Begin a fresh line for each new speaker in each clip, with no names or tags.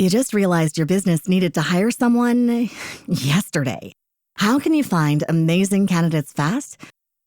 You just realized your business needed to hire someone yesterday. How can you find amazing candidates fast?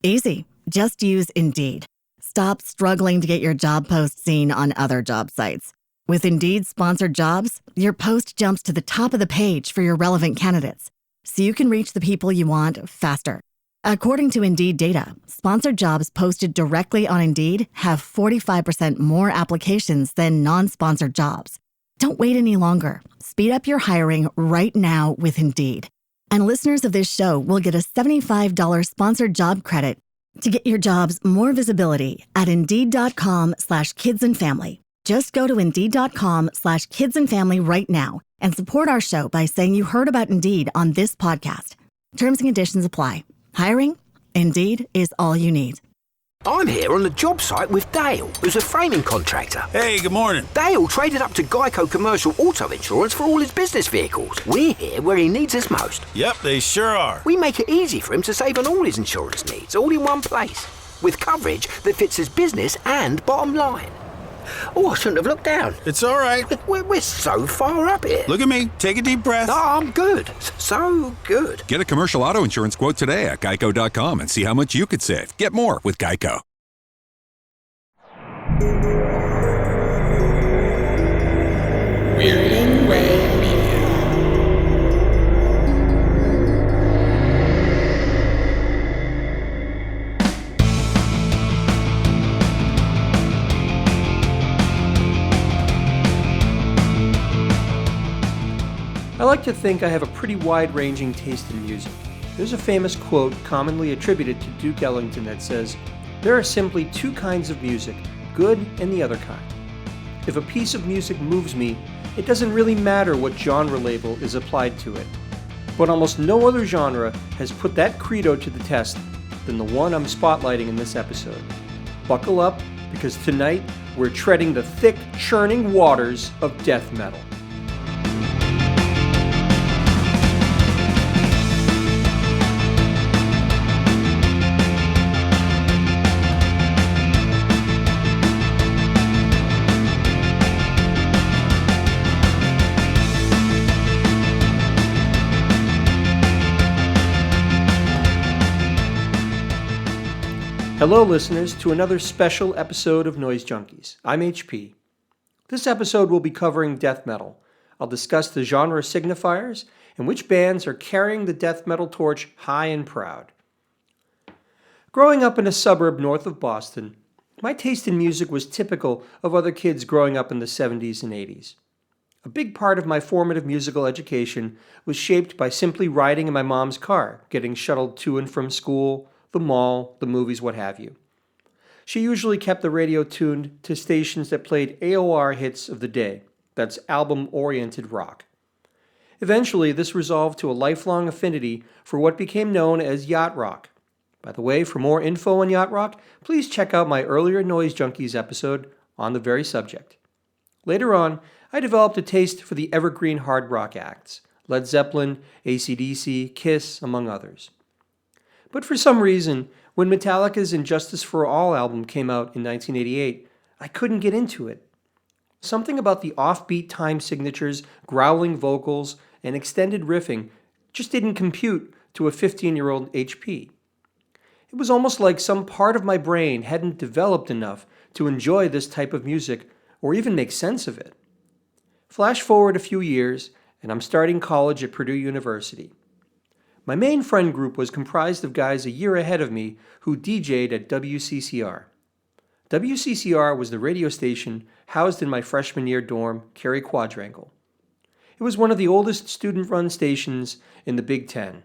Easy. Just use Indeed. Stop struggling to get your job post seen on other job sites. With Indeed sponsored jobs, your post jumps to the top of the page for your relevant candidates, so you can reach the people you want faster. According to Indeed data, sponsored jobs posted directly on Indeed have 45% more applications than non-sponsored jobs. Don't wait any longer. Speed up your hiring right now with Indeed. And listeners of this show will get a $75 sponsored job credit to get your jobs more visibility at Indeed.com/kidsandfamily. Just go to Indeed.com/kidsandfamily right now and support our show by saying you heard about Indeed on this podcast. Terms and conditions apply. Hiring? Indeed is all you need.
I'm here on the job site with Dale, who's a framing contractor.
Hey, good morning.
Dale traded up to Geico Commercial Auto Insurance for all his business vehicles. We're here where he needs us most.
Yep, they sure are.
We make it easy for him to save on all his insurance needs, all in one place, with coverage that fits his business and bottom line. Oh, I shouldn't have looked down.
It's all right.
We're so far up here.
Look at me. Take a deep breath.
Oh, I'm good. So good.
Get a commercial auto insurance quote today at geico.com and see how much you could save. Get more with Geico.
Weirding Way Media.
I like to think I have a pretty wide-ranging taste in music. There's a famous quote commonly attributed to Duke Ellington that says, "There are simply two kinds of music, good and the other kind." If a piece of music moves me, it doesn't really matter what genre label is applied to it. But almost no other genre has put that credo to the test than the one I'm spotlighting in this episode. Buckle up, because tonight we're treading the thick, churning waters of death metal. Hello listeners to another special episode of Noise Junkies. I'm HP. This episode will be covering death metal. I'll discuss the genre signifiers and which bands are carrying the death metal torch high and proud. Growing up in a suburb north of Boston, my taste in music was typical of other kids growing up in the 70s and 80s. A big part of my formative musical education was shaped by simply riding in my mom's car, getting shuttled to and from school, the mall, the movies, what have you. She usually kept the radio tuned to stations that played AOR hits of the day. That's album-oriented rock. Eventually, this resolved to a lifelong affinity for what became known as yacht rock. By the way, for more info on yacht rock, please check out my earlier Noise Junkies episode on the very subject. Later on, I developed a taste for the evergreen hard rock acts, Led Zeppelin, AC/DC, Kiss, among others. But for some reason, when Metallica's And Justice for All album came out in 1988, I couldn't get into it. Something about the offbeat time signatures, growling vocals, and extended riffing just didn't compute to a 15-year-old HP. It was almost like some part of my brain hadn't developed enough to enjoy this type of music or even make sense of it. Flash forward a few years, and I'm starting college at Purdue University. My main friend group was comprised of guys a year ahead of me who DJ'd at WCCR. WCCR was the radio station housed in my freshman year dorm, Cary Quadrangle. It was one of the oldest student-run stations in the Big Ten.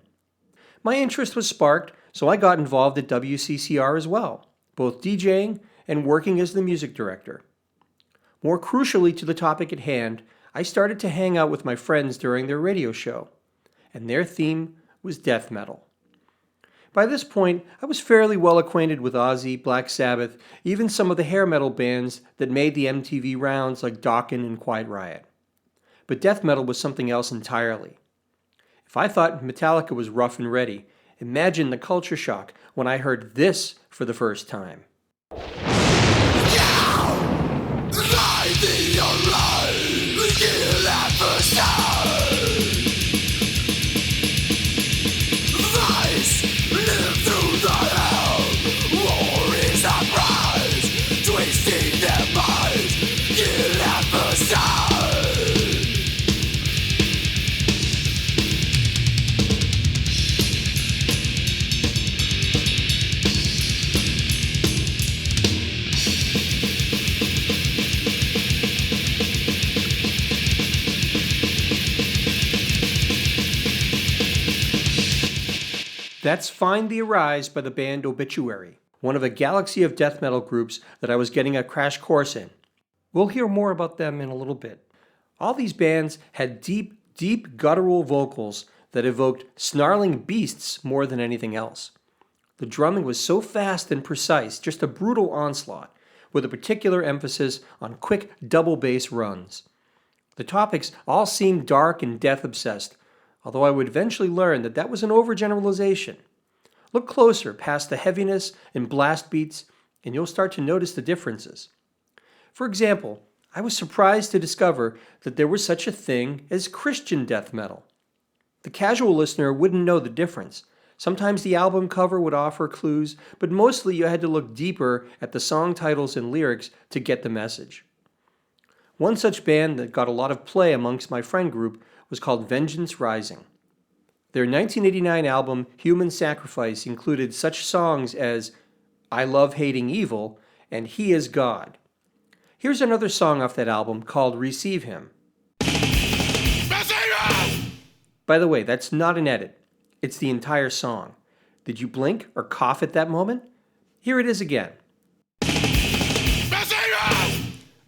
My interest was sparked, so I got involved at WCCR as well, both DJing and working as the music director. More crucially to the topic at hand, I started to hang out with my friends during their radio show, and their theme was death metal. By this point, I was fairly well acquainted with Ozzy, Black Sabbath, even some of the hair metal bands that made the MTV rounds like Dokken and Quiet Riot. But death metal was something else entirely. If I thought Metallica was rough and ready, imagine the culture shock when I heard this for the first time.
Life in your life, kill and
That's Find the Arise by the band Obituary, one of a galaxy of death metal groups that I was getting a crash course in. We'll hear more about them in a little bit. All these bands had deep guttural vocals that evoked snarling beasts more than anything else. The drumming was so fast and precise, just a brutal onslaught, with a particular emphasis on quick double bass runs. The topics all seemed dark and death-obsessed, although I would eventually learn that that was an overgeneralization. Look closer past the heaviness and blast beats, and you'll start to notice the differences. For example, I was surprised to discover that there was such a thing as Christian death metal. The casual listener wouldn't know the difference. Sometimes the album cover would offer clues, but mostly you had to look deeper at the song titles and lyrics to get the message. One such band that got a lot of play amongst my friend group was called Vengeance Rising. Their 1989 album Human Sacrifice included such songs as I Love Hating Evil and He Is God. Here's another song off that album called Receive Him. By the way, that's not an edit. It's the entire song. Did you blink or cough at that moment? Here it is again.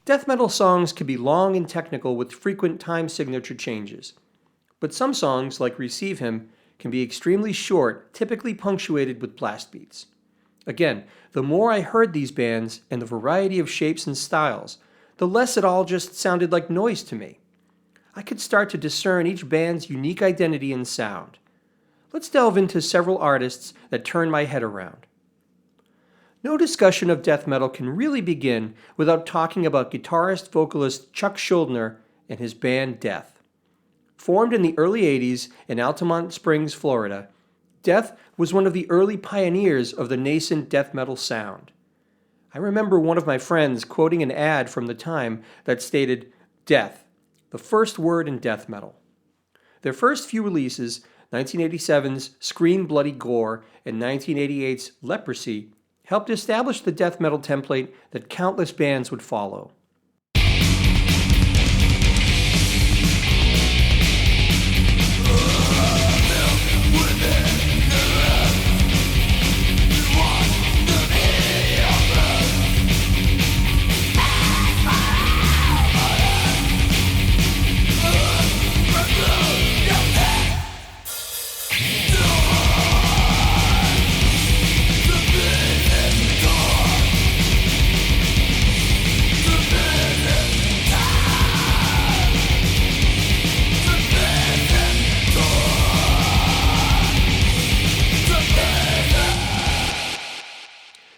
Death metal songs can be long and technical with frequent time signature changes. But some songs, like Receive Him, can be extremely short, typically punctuated with blast beats. Again, the more I heard these bands and the variety of shapes and styles, the less it all just sounded like noise to me. I could start to discern each band's unique identity and sound. Let's delve into several artists that turn my head around. No discussion of death metal can really begin without talking about guitarist-vocalist Chuck Schuldiner and his band Death. Formed in the early 80s in Altamont Springs, Florida, Death was one of the early pioneers of the nascent death metal sound. I remember one of my friends quoting an ad from the time that stated, "Death, the first word in death metal." Their first few releases, 1987's Scream Bloody Gore and 1988's Leprosy, helped establish the death metal template that countless bands would follow.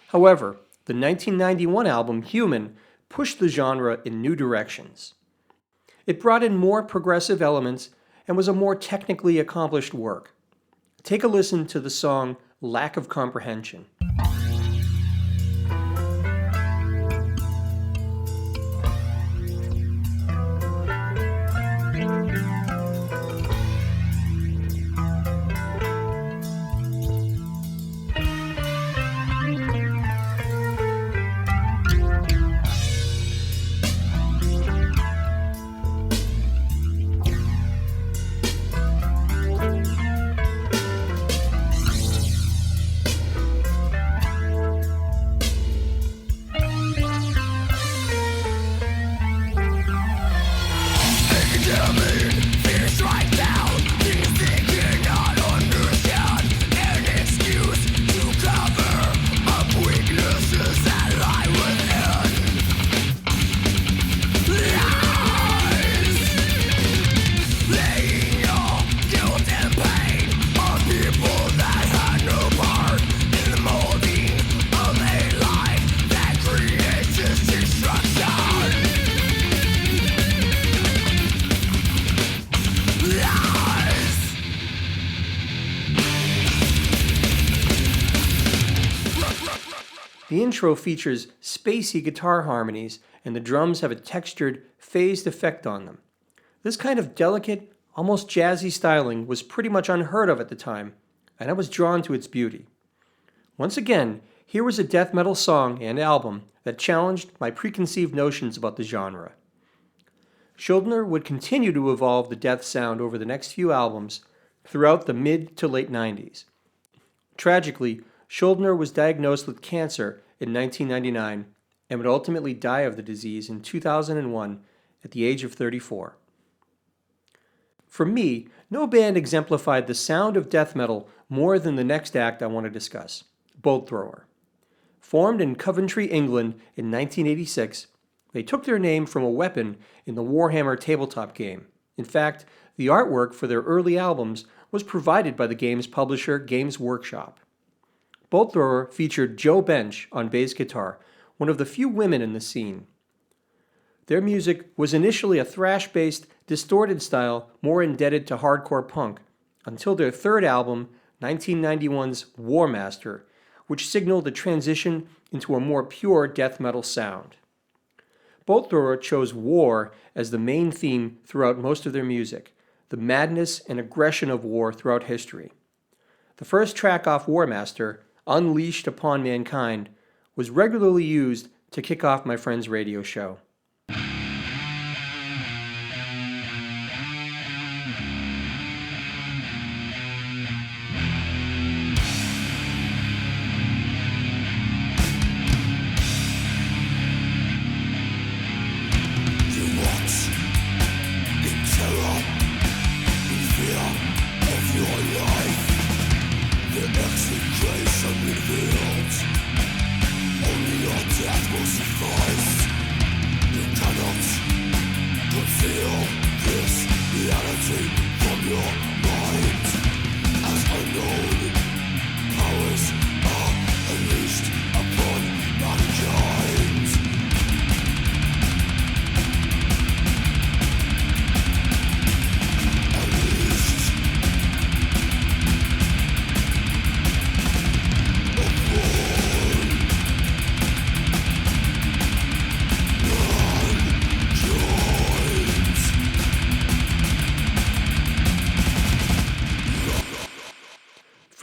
However, the 1991 album Human pushed the genre in new directions. It brought in more progressive elements and was a more technically accomplished work. Take a listen to the song Lack of Comprehension. The intro features spacey guitar harmonies, and the drums have a textured, phased effect on them. This kind of delicate, almost jazzy styling was pretty much unheard of at the time, and I was drawn to its beauty. Once again, here was a death metal song and album that challenged my preconceived notions about the genre. Schuldiner would continue to evolve the death sound over the next few albums throughout the mid to late 90s. Tragically, Schuldner was diagnosed with cancer in 1999 and would ultimately die of the disease in 2001 at the age of 34. For me, no band exemplified the sound of death metal more than the next act I want to discuss, Bolt Thrower. Formed in Coventry, England in 1986, they took their name from a weapon in the Warhammer tabletop game. In fact, the artwork for their early albums was provided by the game's publisher, Games Workshop. Bolt Thrower featured Joe Bench on bass guitar, one of the few women in the scene. Their music was initially a thrash-based, distorted style more indebted to hardcore punk, until their third album, 1991's War Master, which signaled a transition into a more pure death metal sound. Bolt Thrower chose war as the main theme throughout most of their music, the madness and aggression of war throughout history. The first track off War Master, Unleashed Upon Mankind, was regularly used to kick off my friend's radio show.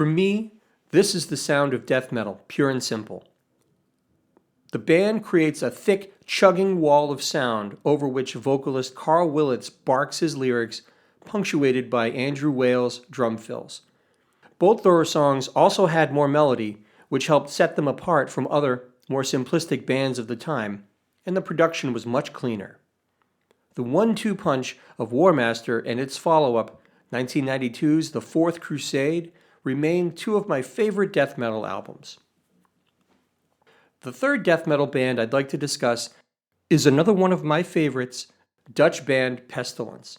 For me, this is the sound of death metal, pure and simple. The band creates a thick, chugging wall of sound over which vocalist Carl Willits barks his lyrics, punctuated by Andrew Wales' drum fills. Bolt Thrower songs also had more melody, which helped set them apart from other, more simplistic bands of the time, and the production was much cleaner. The 1-2 punch of War Master and its follow-up, 1992's The Fourth Crusade, remain two of my favorite death metal albums. The third death metal band I'd like to discuss is another one of my favorites, Dutch band Pestilence.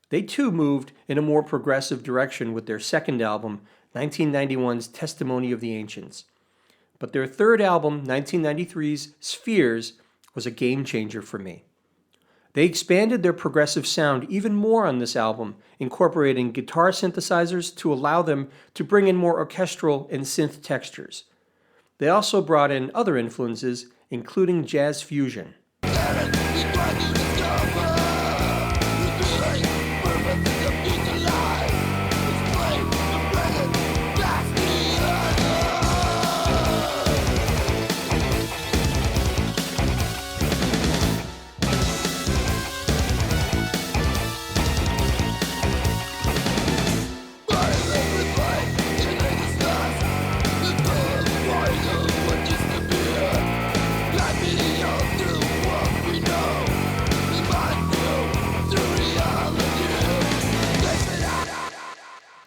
They too moved in a more progressive direction with their second album, 1991's Testimony of the Ancients. But their third album, 1993's Spheres, was a game changer for me. They expanded their progressive sound even more on this album, incorporating guitar synthesizers to allow them to bring in more orchestral and synth textures. They also brought in other influences, including jazz fusion.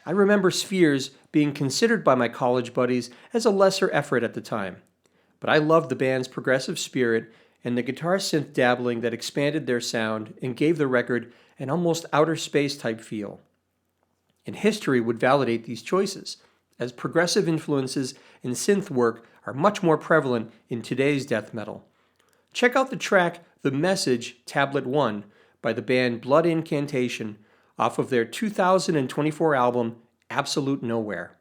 I remember Spheres being considered by my college buddies as a lesser effort at the time, but I loved the band's progressive spirit and the guitar synth dabbling that expanded their sound and gave the record an almost outer space type feel. And history would validate these choices, as progressive influences and synth work are much more prevalent in today's death metal. Check out the track The Message Tablet 1 by the band Blood Incantation off of their 2024 album, Absolute Nowhere.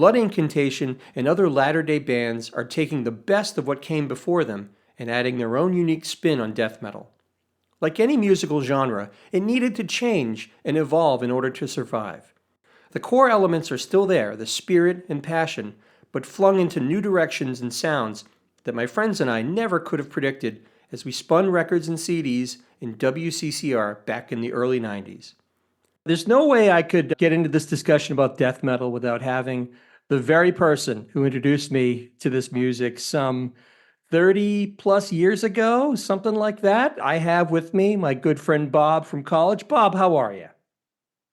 Blood Incantation and other latter-day bands are taking the best of what came before them and adding their own unique spin on death metal. Like any musical genre, it needed to change and evolve in order to survive. The core elements are still there, the spirit and passion, but flung into new directions and sounds that my friends and I never could have predicted as we spun records and CDs in WCCR back in the early 90s. There's no way I could get into this discussion about death metal without having the very person who introduced me to this music some 30 plus years ago, something like that. I have with me my good friend Bob from college. Bob, how are you?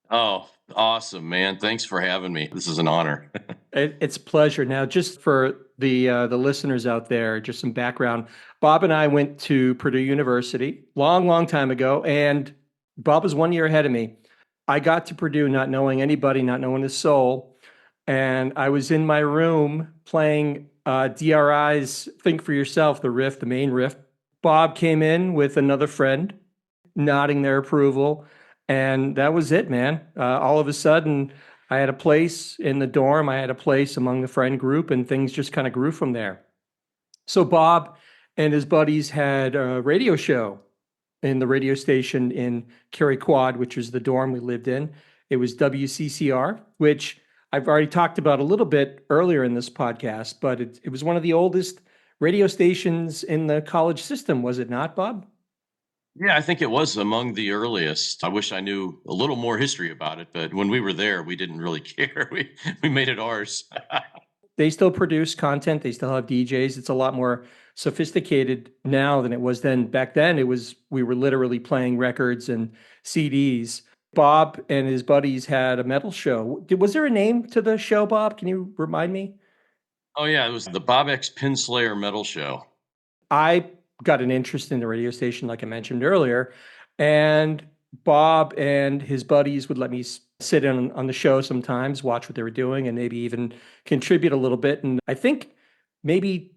Oh, awesome, man. Thanks for having me. This is an honor.
It's a pleasure. Now, just for the listeners out there, just some background. Bob and I went to Purdue University long time ago, and Bob was 1 year ahead of me. I got to Purdue not knowing anybody, not knowing a soul, and I was in my room playing DRI's "Think for Yourself," the riff, the main riff. Bob came in with another friend, nodding their approval, and that was it, man. All of a sudden, I had a place in the dorm. I had a place among the friend group, and things just kind of grew from there. So Bob and his buddies had a radio show in the radio station in Cary Quad, which was the dorm we lived in. It was WCCR, which I've already talked about a little bit earlier in this podcast, but it was one of the oldest radio stations in the college system, was it not, Bob?
Yeah, I think it was among the earliest. I wish I knew a little more history about it, but when we were there, we didn't really care. We made it ours.
They still produce content. They still have DJs. It's a lot more sophisticated now than it was then. Back then, we were literally playing records and CDs. Bob and his buddies had a metal show. Was there a name to the show, Bob? Can you remind me?
Oh, yeah, it was the Bob X Pinslayer Metal Show.
I got an interest in the radio station, like I mentioned earlier, and Bob and his buddies would let me sit in on the show sometimes, watch what they were doing, and maybe even contribute a little bit. And I think maybe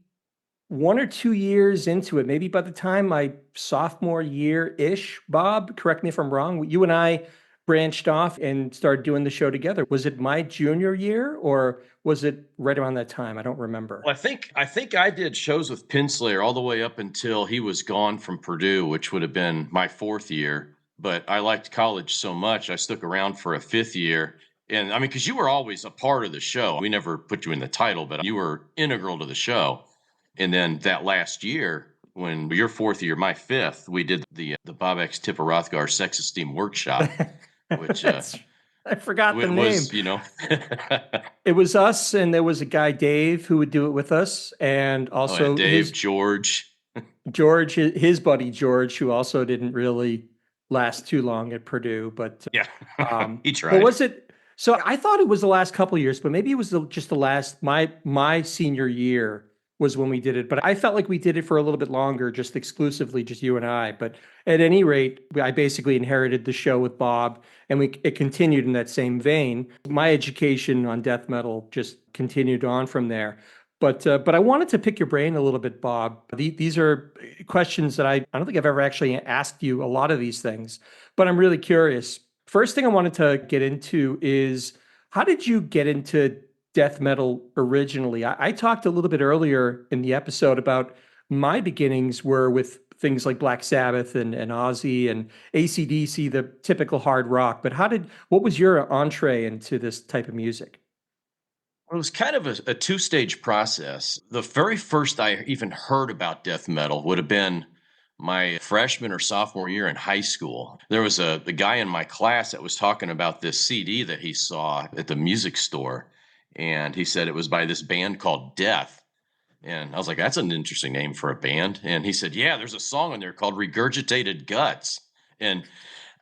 1 or 2 years into it, maybe by the time my sophomore year-ish, Bob, correct me if I'm wrong, you and I branched off and started doing the show together. Was it my junior year or was it right around that time? I don't remember.
Well, I think I did shows with Pinslayer all the way up until he was gone from Purdue, which would have been my 4th year. But I liked college so much, I stuck around for a 5th year. And I mean, because you were always a part of the show. We never put you in the title, but you were integral to the show. And then that last year, when your 4th year, my 5th, we did the Bob X Tipper Rothgar Sex Esteem Workshop, which
I forgot the name.
Was,
It was us, and there was a guy, Dave, who would do it with us, and also
Dave, George,
his buddy George, who also didn't really last too long at Purdue, but
yeah, he tried.
But was it? So I thought it was the last couple of years, but maybe it was just the last. My senior year was when we did it, but I felt like we did it for a little bit longer, just exclusively, just you and I. But at any rate, I basically inherited the show with Bob, and it continued in that same vein. My education on death metal just continued on from there. But I wanted to pick your brain a little bit, Bob. These are questions that I don't think I've ever actually asked you a lot of these things, but I'm really curious. First thing I wanted to get into is, how did you get into death metal originally? I talked a little bit earlier in the episode about my beginnings were with things like Black Sabbath and Ozzy and AC/DC, the typical hard rock. But what was your entree into this type of music?
It was kind of a two-stage process. The very first I even heard about death metal would have been my freshman or sophomore year in high school. There was the guy in my class that was talking about this CD that he saw at the music store. And he said it was by this band called Death. And I was like, that's an interesting name for a band. And he said, yeah, there's a song on there called Regurgitated Guts. And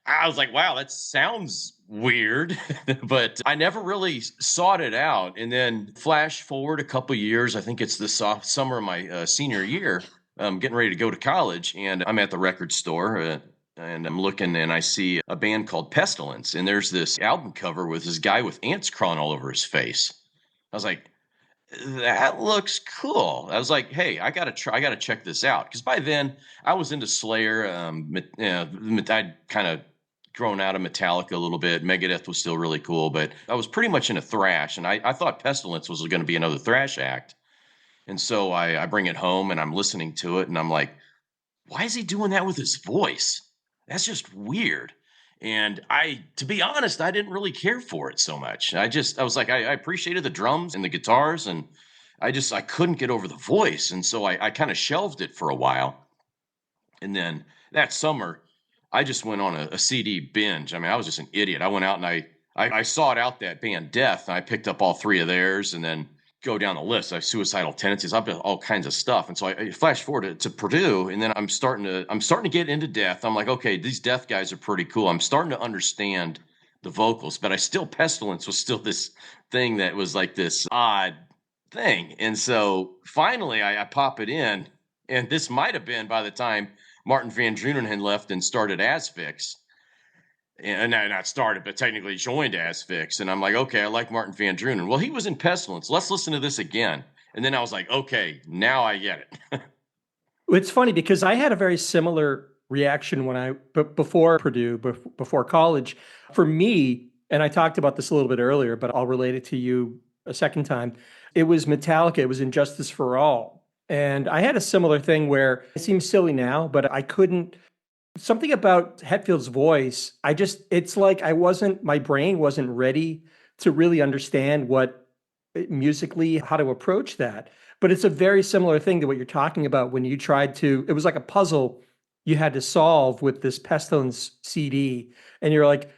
I was like, wow, that sounds weird. But I never really sought it out. And then flash forward a couple years, I think it's the summer of my senior year, getting ready to go to college. And I'm at the record store. And I'm looking and I see a band called Pestilence. And there's this album cover with this guy with ants crawling all over his face. I was like, that looks cool. I was like, hey, I got to check this out. Because by then I was into Slayer. I'd kind of grown out of Metallica a little bit. Megadeth was still really cool, but I was pretty much into thrash, and I thought Pestilence was going to be another thrash act. And so I bring it home and I'm listening to it and I'm like, why is he doing that with his voice? That's just weird. And to be honest, I didn't really care for it so much. I was like, I appreciated the drums and the guitars, and I couldn't get over the voice. And so I kind of shelved it for a while. And then that summer, I just went on a CD binge. I mean, I was just an idiot. I went out and I sought out that band Death, and I picked up all three of theirs, and then go down the list. I have Suicidal Tendencies. I've got all kinds of stuff. And so I flash forward to Purdue, and then I'm starting to get into Death. I'm like, okay, these Death guys are pretty cool. I'm starting to understand the vocals, but Pestilence was still this thing that was like this odd thing. And so finally I pop it in, and this might have been by the time Martin Van Drunen had left and started Asphyx. And not started, but technically joined Asphyx. And I'm like, okay, I like Martin Van Drunen. Well, he was in Pestilence. Let's listen to this again. And then I was like, okay, now I get it.
It's funny because I had a very similar reaction when before Purdue, before college. For me, and I talked about this a little bit earlier, but I'll relate it to you a second time. It was Metallica. It was Injustice for All. And I had a similar thing where it seems silly now, but I couldn't. Something about Hetfield's voice, it's like my brain wasn't ready to really understand musically, how to approach that. But it's a very similar thing to what you're talking about when you it was like a puzzle you had to solve with this Pestilence CD. And you're like,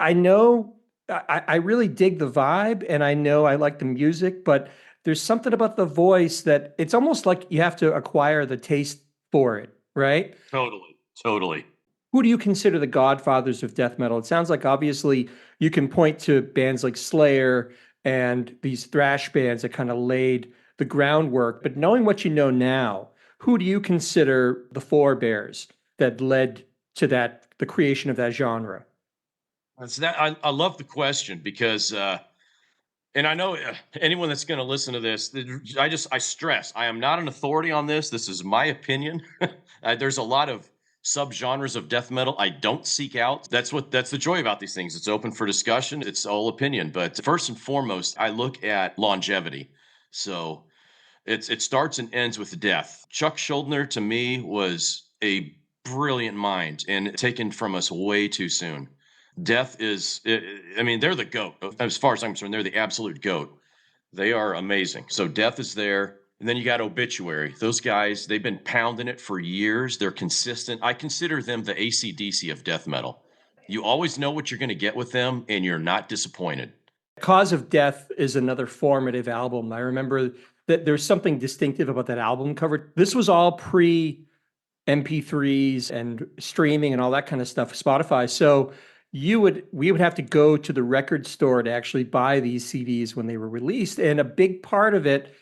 I know, I really dig the vibe, and I know I like the music, but there's something about the voice that it's almost like you have to acquire the taste for it, right?
Totally.
Who do you consider the godfathers of death metal? It sounds like obviously you can point to bands like Slayer and these thrash bands that kind of laid the groundwork. But knowing what you know now, who do you consider the forebears that led to the creation of that genre?
I love the question because, and I know anyone that's going to listen to this, I stress, I am not an authority on this. This is my opinion. There's a lot of subgenres of death metal I don't seek out. That's the joy about these things. It's open for discussion. It's all opinion. But first and foremost, I look at longevity. So it starts and ends with death. Chuck Schuldiner to me was a brilliant mind and taken from us way too soon. Death I mean, they're the GOAT. As far as I'm concerned, they're the absolute GOAT. They are amazing. So Death is there. And then you got Obituary. Those guys, they've been pounding it for years. They're consistent. I consider them the AC/DC of death metal. You always know what you're going to get with them, and you're not disappointed.
Cause of Death is another formative album. I remember that there's something distinctive about that album cover. This was all pre MP3s and streaming and all that kind of stuff, Spotify. So we would have to go to the record store to actually buy these CDs when they were released. And a big part of it,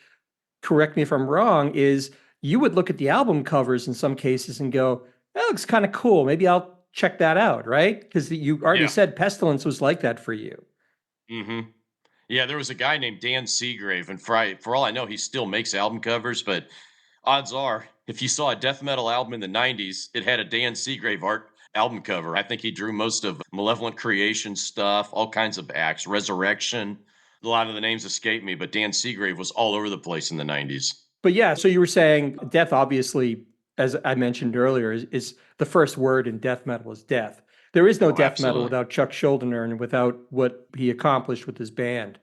correct me if I'm wrong, is you would look at the album covers in some cases and go, that looks kind of cool. Maybe I'll check that out, right? Because you already said Pestilence was like that for you.
Mm-hmm. Yeah, there was a guy named Dan Seagrave, and for all I know, he still makes album covers, but odds are, if you saw a death metal album in the 90s, it had a Dan Seagrave art album cover. I think he drew most of Malevolent Creation stuff, all kinds of acts, Resurrection. A lot of the names escape me, but Dan Seagrave was all over the place in the 90s.
But yeah, so you were saying death, obviously, as I mentioned earlier, is the first word in death metal is death. There is no death metal without Chuck Schuldiner and without what he accomplished with his band.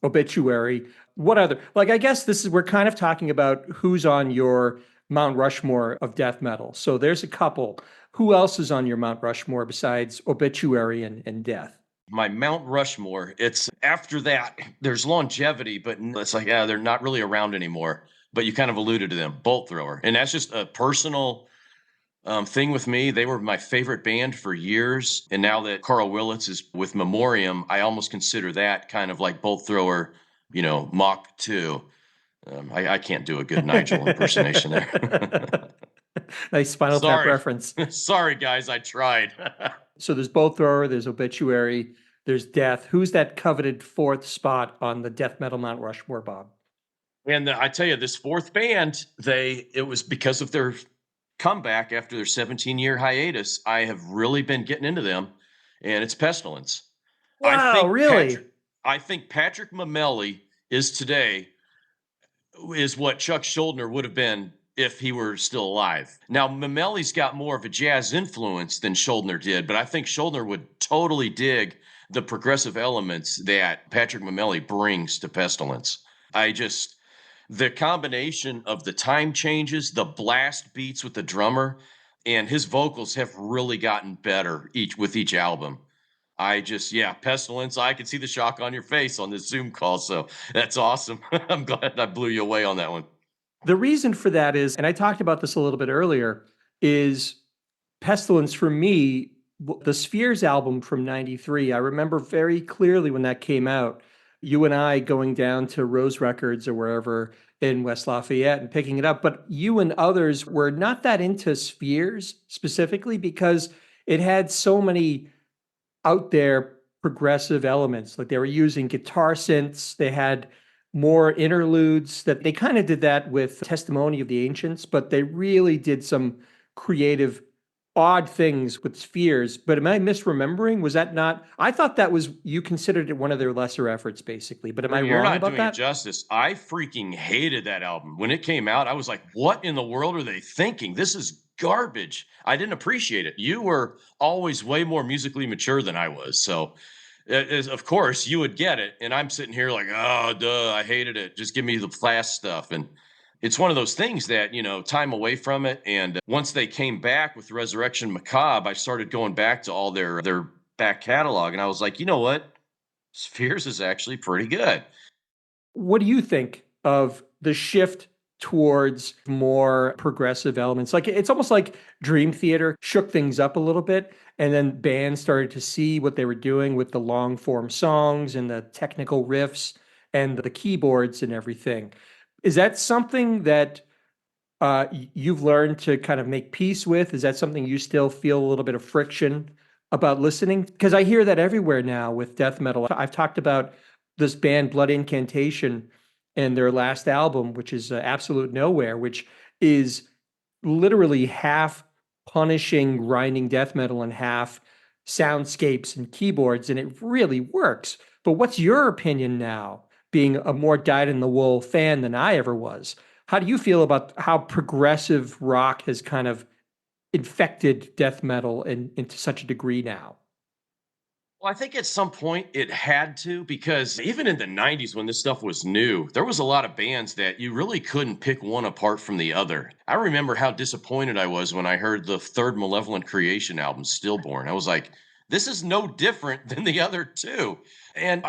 Obituary. What other? Like, I guess we're kind of talking about who's on your Mount Rushmore of death metal. So there's a couple. Who else is on your Mount Rushmore besides Obituary and Death?
My Mount Rushmore, it's after that, there's longevity, but it's like, they're not really around anymore. But you kind of alluded to them, Bolt Thrower. And that's just a personal thing with me. They were my favorite band for years. And now that Carl Willits is with Memoriam, I almost consider that kind of like Bolt Thrower, Mach 2. I can't do a good Nigel impersonation there.
Nice Spinal Tap reference.
Sorry, guys, I tried.
So there's Bolt Thrower, there's Obituary, there's Death. Who's that coveted fourth spot on the death metal Mount Rushmore, Bob?
And I tell you, this fourth band, it was because of their comeback after their 17-year hiatus. I have really been getting into them. and it's Pestilence. I
Wow,
think
really?
Patrick Mameli is what Chuck Schuldiner would have been if he were still alive. Now, Mameli's got more of a jazz influence than Schuldiner did, but I think Schuldiner would totally dig the progressive elements that Patrick Mameli brings to Pestilence. The combination of the time changes, the blast beats with the drummer, and his vocals have really gotten better with each album. Pestilence. I can see the shock on your face on this Zoom call. So that's awesome. I'm glad I blew you away on that one.
The reason for that is, and I talked about this a little bit earlier, is Pestilence for me, the Spheres album from '93. I remember very clearly when that came out, you and I going down to Rose Records or wherever in West Lafayette and picking it up. But you and others were not that into Spheres specifically because it had so many out there progressive elements. Like they were using guitar synths, they had more interludes that they kind of did that with Testimony of the Ancients, but they really did some creative odd things with Spheres. But am I misremembering? Was that not? I thought that was, you considered it one of their lesser efforts basically, but am I
You're
wrong
not
about
doing it
that?
justice. I freaking hated that album. When it came out, I was like, what in the world are they thinking? This is garbage. I didn't appreciate it. You were always way more musically mature than I was. So, of course, you would get it. And I'm sitting here like, oh, duh, I hated it. Just give me the flash stuff. And it's one of those things that, time away from it. And once they came back with Resurrection Macabre, I started going back to all their back catalog. And I was like, you know what? Spheres is actually pretty good.
What do you think of the shift towards more progressive elements? Like it's almost like Dream Theater shook things up a little bit, and then bands started to see what they were doing with the long form songs and the technical riffs and the keyboards and everything. Is that something that you've learned to kind of make peace with? Is that something you still feel a little bit of friction about listening? Because I hear that everywhere now with death metal. I've talked about this band Blood Incantation and their last album, which is Absolute Nowhere, which is literally half punishing grinding death metal and half soundscapes and keyboards, and it really works. But what's your opinion now, being a more dyed-in-the-wool fan than I ever was? How do you feel about how progressive rock has kind of infected death metal into such a degree now?
Well, I think at some point it had to, because even in the 90s when this stuff was new, there was a lot of bands that you really couldn't pick one apart from the other. I remember how disappointed I was when I heard the third Malevolent Creation album, Stillborn. I was like, this is no different than the other two. And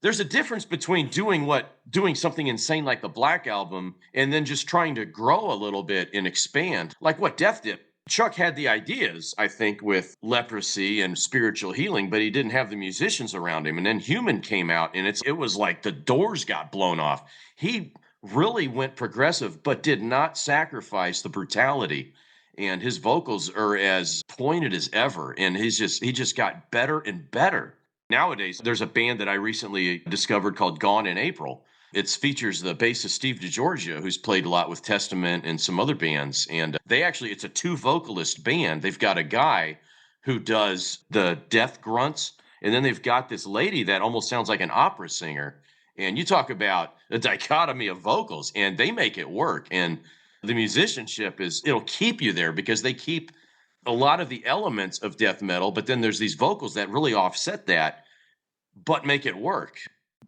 there's a difference between doing something insane like the Black Album and then just trying to grow a little bit and expand, like what Death did. Chuck had the ideas, I think, with leprosy and spiritual healing, but he didn't have the musicians around him. And then Human came out, and it was like the doors got blown off. He really went progressive, but did not sacrifice the brutality. And his vocals are as pointed as ever, and he just got better and better. Nowadays, there's a band that I recently discovered called Gone in April. It features the bassist Steve DiGiorgio, who's played a lot with Testament and some other bands. And it's a two vocalist band. They've got a guy who does the death grunts, and then they've got this lady that almost sounds like an opera singer. And you talk about a dichotomy of vocals, and they make it work. And the musicianship it'll keep you there because they keep a lot of the elements of death metal, but then there's these vocals that really offset that, but make it work.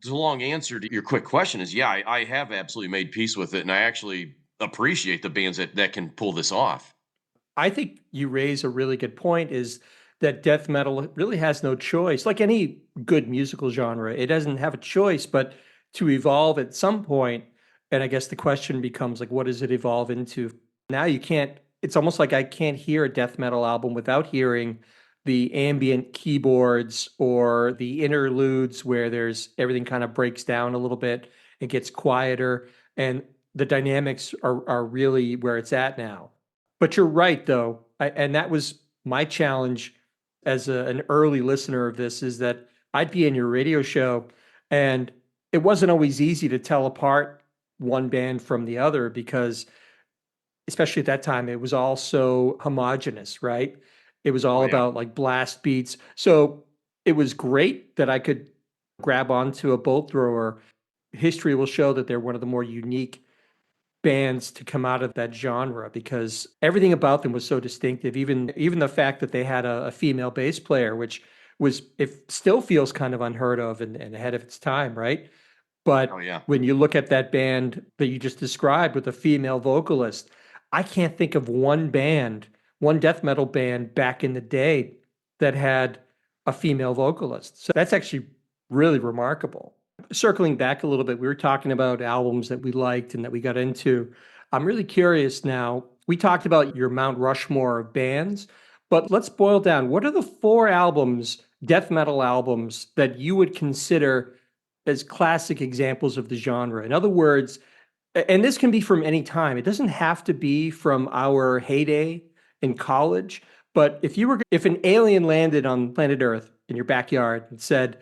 The long answer to your quick question is, yeah, I have absolutely made peace with it, and I actually appreciate the bands that can pull this off.
I think you raise a really good point, is that death metal really has no choice. Like any good musical genre, it doesn't have a choice but to evolve at some point. And I guess the question becomes like, what does it evolve into? Now you can't, it's almost like I can't hear a death metal album without hearing the ambient keyboards or the interludes where there's everything kind of breaks down a little bit, it gets quieter, and the dynamics are really where it's at now. But you're right, though, and that was my challenge as an early listener of this, is that I'd be in your radio show, and it wasn't always easy to tell apart one band from the other because, especially at that time, it was all so homogenous, right? It was all
Oh, yeah.
about like blast beats. So it was great that I could grab onto a bolt thrower. History will show that they're one of the more unique bands to come out of that genre because everything about them was so distinctive. Even the fact that they had a female bass player, which was it still feels kind of unheard of and ahead of its time, right? But
Oh yeah.
when you look at that band that you just described with a female vocalist, I can't think of one band, one death metal band back in the day that had a female vocalist. So that's actually really remarkable. Circling back a little bit, we were talking about albums that we liked and that we got into. I'm really curious now. We talked about your Mount Rushmore of bands, but let's boil down. What are the 4 albums, death metal albums, that you would consider as classic examples of the genre? In other words, and this can be from any time. It doesn't have to be from our heyday in college, but if an alien landed on planet Earth in your backyard and said,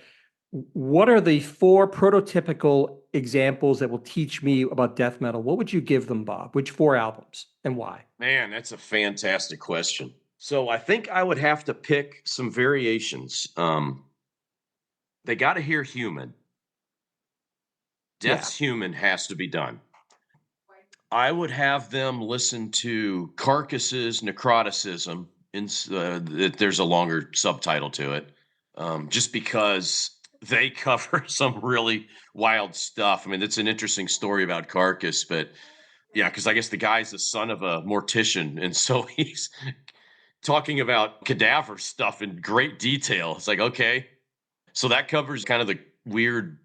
what are the 4 prototypical examples that will teach me about death metal? What would you give them, Bob? Which 4 albums and why?
Man, that's a fantastic question. So I think I would have to pick some variations. They got to hear Human. Death's Human has to be done. I would have them listen to Carcass's Necroticism. There's a longer subtitle to it, just because they cover some really wild stuff. I mean, it's an interesting story about Carcass, but yeah, because I guess the guy's the son of a mortician, and so he's talking about cadaver stuff in great detail. It's like, okay, so that covers kind of the weird,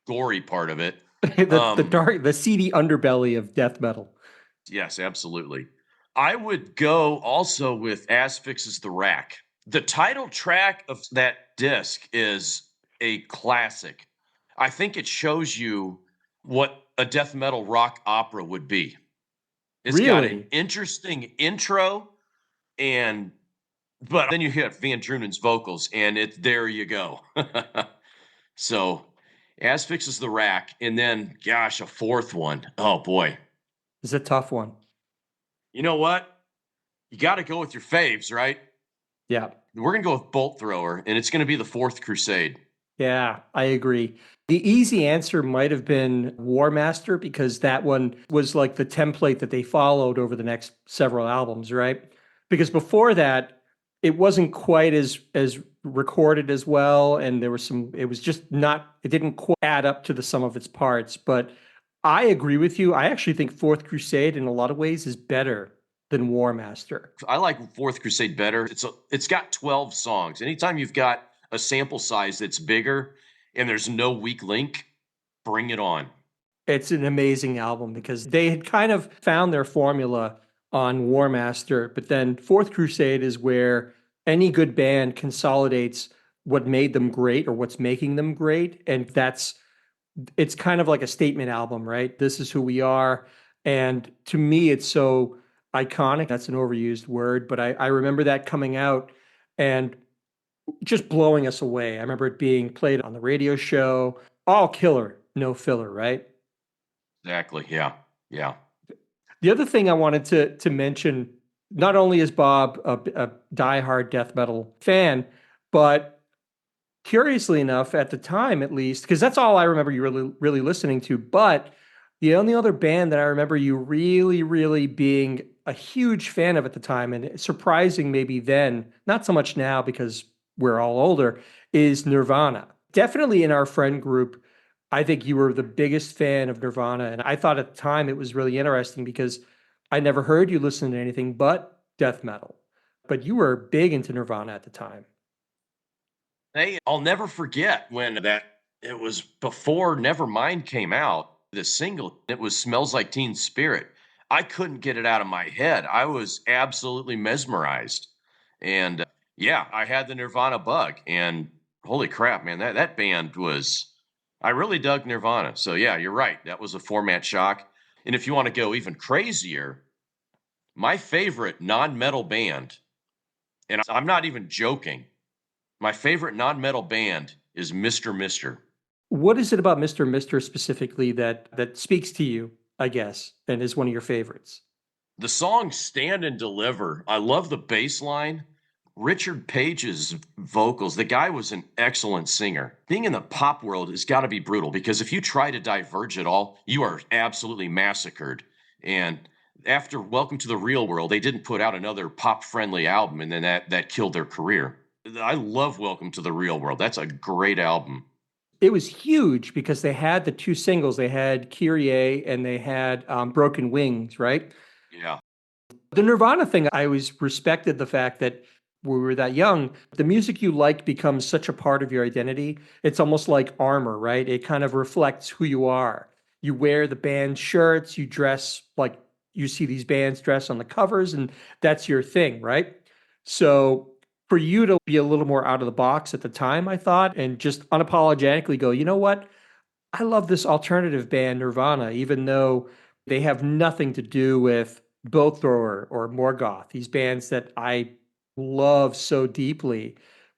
gory part of it.
The dark, the seedy underbelly of death metal.
Yes, absolutely. I would go also with As Fixes the Rack. The title track of that disc is a classic. I think it shows you what a death metal rock opera would be. It's got an interesting intro, but then you hit Van Drunen's vocals, and there you go. So, As Fixes the Rack, and then, gosh, a 4th one. Oh boy,
It's a tough one.
You know what? You got to go with your faves, right?
Yeah.
We're going to go with Bolt Thrower, and it's going to be the 4th Crusade.
Yeah, I agree. The easy answer might have been War Master because that one was like the template that they followed over the next several albums, right? Because before that, it wasn't quite as recorded as well, and there was it was just not, it didn't quite add up to the sum of its parts. But I agree with you. I actually think 4th Crusade in a lot of ways is better than War Master.
I like 4th Crusade better. It's got 12 songs. Anytime you've got a sample size that's bigger and there's no weak link, bring it on.
It's an amazing album because they had kind of found their formula on War Master, but then 4th Crusade is where any good band consolidates what made them great or what's making them great. And it's kind of like a statement album, right? This is who we are. And to me, it's so iconic. That's an overused word, but I remember that coming out and just blowing us away. I remember it being played on the radio show, all killer, no filler, right?
Exactly. Yeah. Yeah.
The other thing I wanted to mention, not only is Bob a diehard death metal fan, but curiously enough, at the time at least, because that's all I remember you really listening to, but the only other band that I remember you really, really being a huge fan of at the time, and surprising maybe then, not so much now because we're all older, is Nirvana. Definitely in our friend group, I think you were the biggest fan of Nirvana. And I thought at the time it was really interesting because I never heard you listen to anything but death metal. But you were big into Nirvana at the time.
Hey, I'll never forget when it was before Nevermind came out, the single, it was Smells Like Teen Spirit. I couldn't get it out of my head. I was absolutely mesmerized. And yeah, I had the Nirvana bug, and holy crap, man, that band I really dug Nirvana. So yeah, you're right. That was a format shock. And if you want to go even crazier, my favorite non-metal band, and I'm not even joking, my favorite non-metal band is Mr. Mister.
What is it about Mr. Mister specifically that speaks to you, I guess, and is one of your favorites?
The song Stand and Deliver, I love the bass line. Richard Page's vocals, the guy was an excellent singer. Being in the pop world has got to be brutal because if you try to diverge at all, you are absolutely massacred. And after Welcome to the Real World, they didn't put out another pop-friendly album, and then that killed their career. I love Welcome to the Real World. That's a great album.
It was huge because they had the two singles. They had Kyrie and they had Broken Wings, right?
Yeah.
The Nirvana thing, I always respected the fact that when we were that young, the music you like becomes such a part of your identity. It's almost like armor, right? It kind of reflects who you are. You wear the band shirts, you dress like you see these bands dress on the covers, and that's your thing, right? So for you to be a little more out of the box at the time, I thought, and just unapologetically go, you know what? I love this alternative band, Nirvana, even though they have nothing to do with Bolt Thrower or Morgoth, these bands that I love so deeply.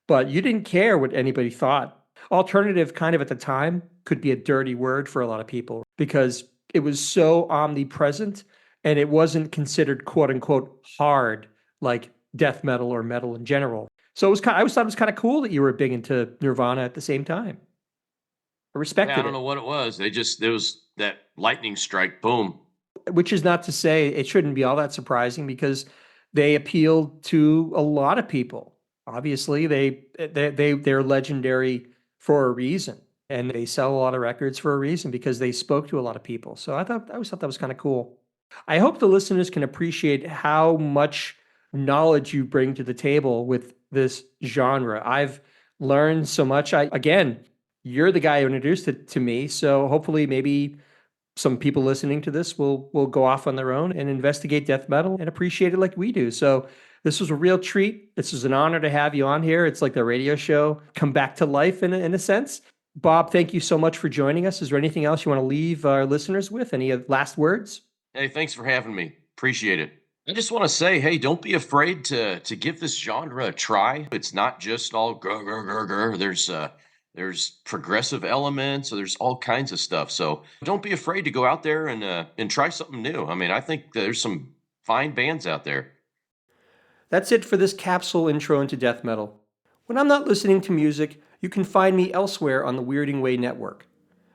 But you didn't care what anybody thought. Alternative, kind of at the time, could be a dirty word for a lot of people because it was so omnipresent and it wasn't considered quote unquote hard like death metal or metal in general. So it was I always thought it was kind of cool that you were big into Nirvana at the same time. I respected
Yeah, I don't
it.
know what it was. There was that lightning strike, boom.
Which is not to say it shouldn't be all that surprising because they appealed to a lot of people. Obviously, they're legendary for a reason, and they sell a lot of records for a reason because they spoke to a lot of people. So I always thought that was kind of cool. I hope the listeners can appreciate how much knowledge you bring to the table with this genre. I've learned so much. Again, you're the guy who introduced it to me, so hopefully maybe some people listening to this will go off on their own and investigate death metal and appreciate it like we do. So this was a real treat. This is an honor to have you on here. It's like the radio show come back to life in a sense. Bob, thank you so much for joining us. Is there anything else you want to leave our listeners with? Any last words?
Hey, thanks for having me. Appreciate it. I just want to say, hey, don't be afraid to give this genre a try. It's not just all grr, grr, grr, grr. There's progressive elements, so there's all kinds of stuff. So don't be afraid to go out there and try something new. I mean, I think there's some fine bands out there.
That's it for this capsule intro into death metal. When I'm not listening to music, you can find me elsewhere on the Weirding Way Network.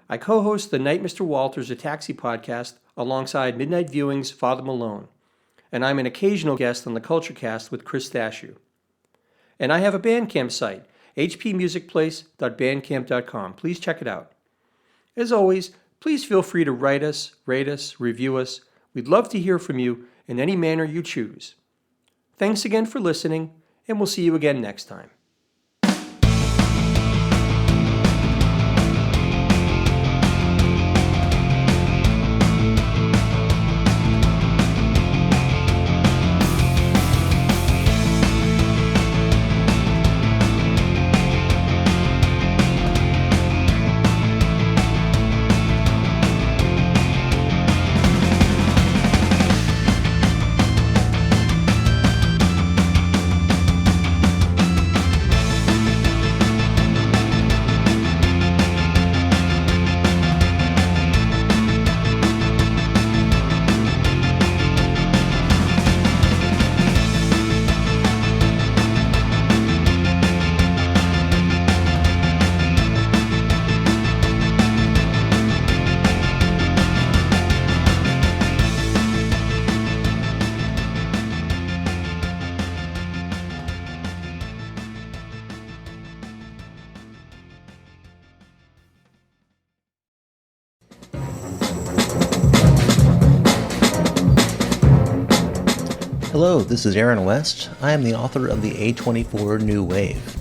I co-host the Night Mr. Walters, a Taxi podcast, alongside Midnight Viewing's Father Malone. And I'm an occasional guest on the Culture Cast with Chris Stashew. And I have a Bandcamp site, hpmusicplace.bandcamp.com. Please check it out. As always, please feel free to write us, rate us, review us. We'd love to hear from you in any manner you choose. Thanks again for listening, and we'll see you again next time.
Hello, this is Aaron West. I am the author of the A24 New Wave.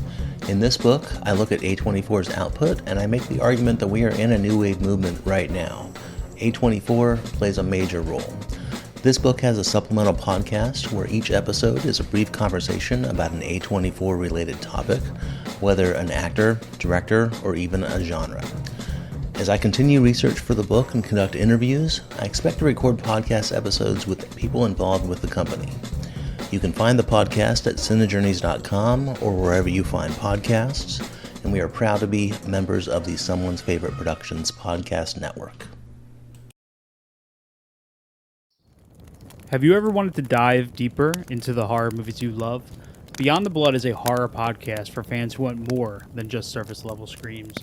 In this book, I look at A24's output and I make the argument that we are in a new wave movement right now. A24 plays a major role. This book has a supplemental podcast where each episode is a brief conversation about an A24 related topic, whether an actor, director, or even a genre. As I continue research for the book and conduct interviews, I expect to record podcast episodes with people involved with the company. You can find the podcast at cinejourneys.com or wherever you find podcasts, and we are proud to be members of the Someone's Favorite Productions podcast network.
Have you ever wanted to dive deeper into the horror movies you love? Beyond the Blood is a horror podcast for fans who want more than just surface level screams.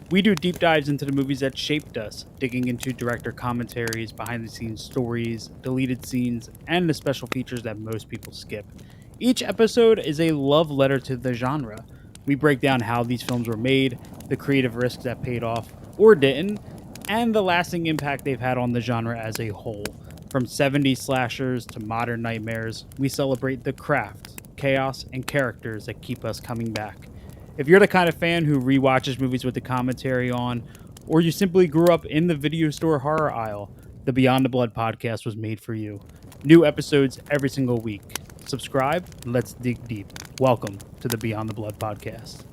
We do deep dives into the movies that shaped us, digging into director commentaries, behind the scenes stories, deleted scenes, and the special features that most people skip. Each episode is a love letter to the genre. We break down how these films were made, the creative risks that paid off or didn't, and the lasting impact they've had on the genre as a whole. From 70s slashers to modern nightmares, we celebrate the craft, chaos, and characters that keep us coming back. If you're the kind of fan who rewatches movies with the commentary on, or you simply grew up in the video store horror aisle, the Beyond the Blood podcast was made for you. New episodes every single week. Subscribe, let's dig deep. Welcome to the Beyond the Blood podcast.